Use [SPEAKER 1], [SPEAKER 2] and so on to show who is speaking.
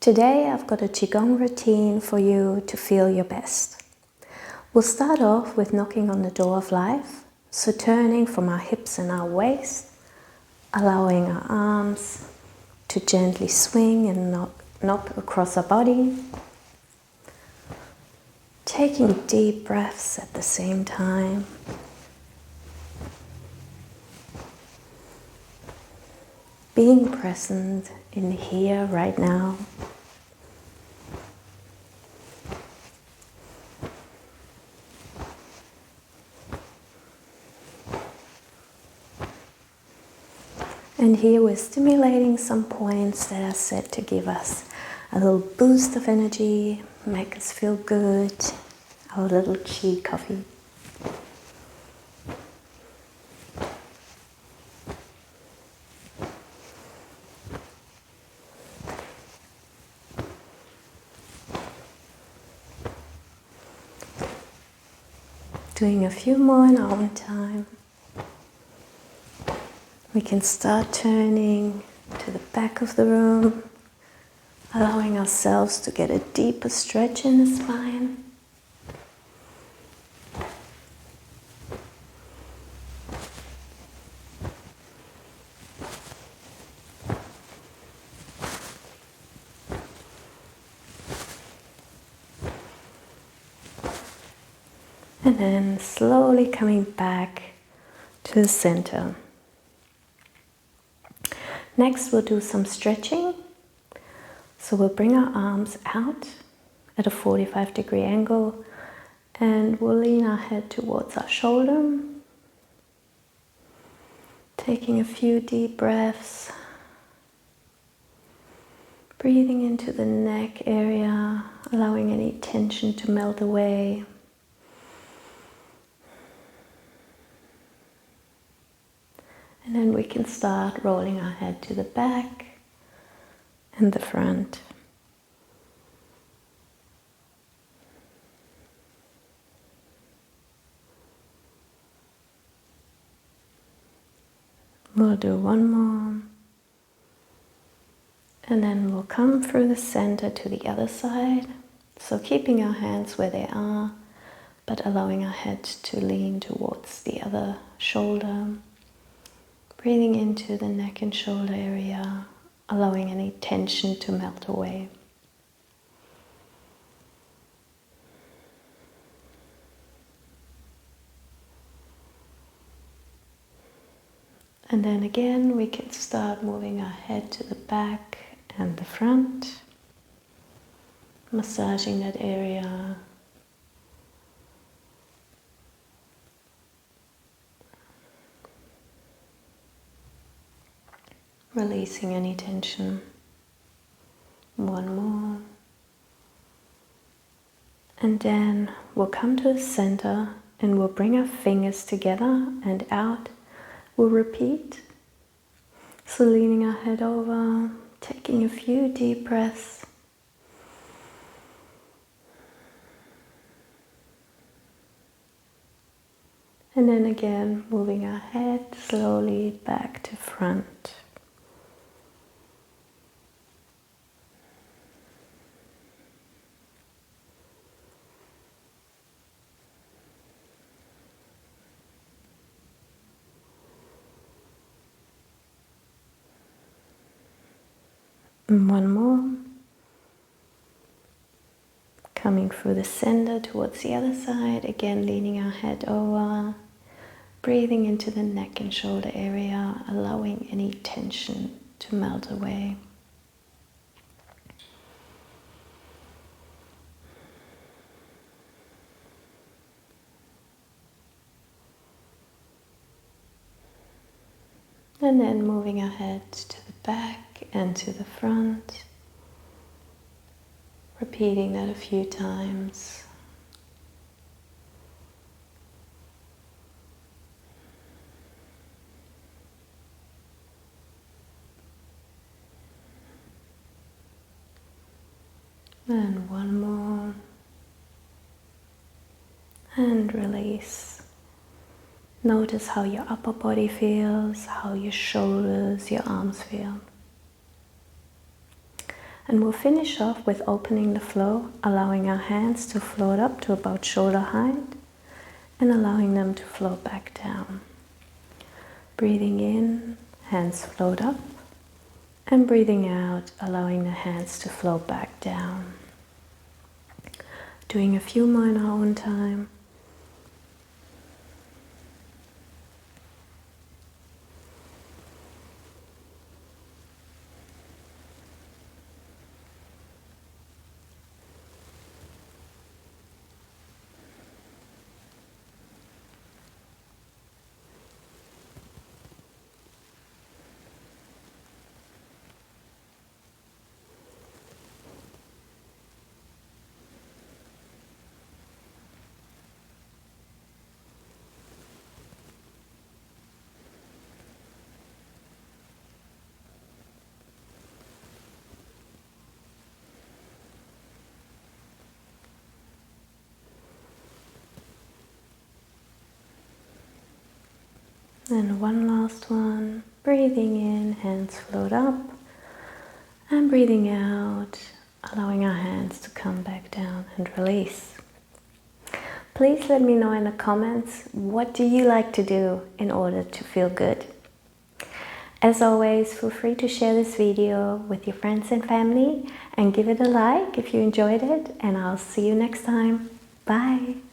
[SPEAKER 1] Today I've got a Qigong routine for you to feel your best. We'll start off with knocking on the door of life, so turning from our hips and our waist, allowing our arms to gently swing and knock across our body, taking deep breaths at the same time. Being present in the here, right now. And here we're stimulating some points that are set to give us a little boost of energy, make us feel good, our little Qi coffee. Doing a few more in our own time. We can start turning to the back of the room, allowing ourselves to get a deeper stretch in the spine. And then slowly coming back to the center. Next we'll do some stretching. So we'll bring our arms out at a 45-degree angle and we'll lean our head towards our shoulder. Taking a few deep breaths. Breathing into the neck area, allowing any tension to melt away. And then we can start rolling our head to the back and the front. We'll do one more. And then we'll come through the center to the other side. So keeping our hands where they are, but allowing our head to lean towards the other shoulder. Breathing into the neck and shoulder area, allowing any tension to melt away. And then again, we can start moving our head to the back and the front, massaging that area. Releasing any tension. One more. And then we'll come to the center and we'll bring our fingers together and out. We'll repeat. So leaning our head over, taking a few deep breaths. And then again, moving our head slowly back to front. And one more. Coming through the center towards the other side, again leaning our head over, breathing into the neck and shoulder area, allowing any tension to melt away. And then moving our head to the back and to the front. Repeating that a few times. And one more. And release. Notice how your upper body feels, how your shoulders, your arms feel. And we'll finish off with opening the flow, allowing our hands to float up to about shoulder height and allowing them to float back down. Breathing in, hands float up, and breathing out, allowing the hands to float back down. Doing a few more in our own time. And one last one. Breathing in, hands float up. And breathing out, allowing our hands to come back down and release. Please let me know in the comments, what do you like to do in order to feel good? As always, feel free to share this video with your friends and family and give it a like if you enjoyed it, and I'll see you next time. Bye!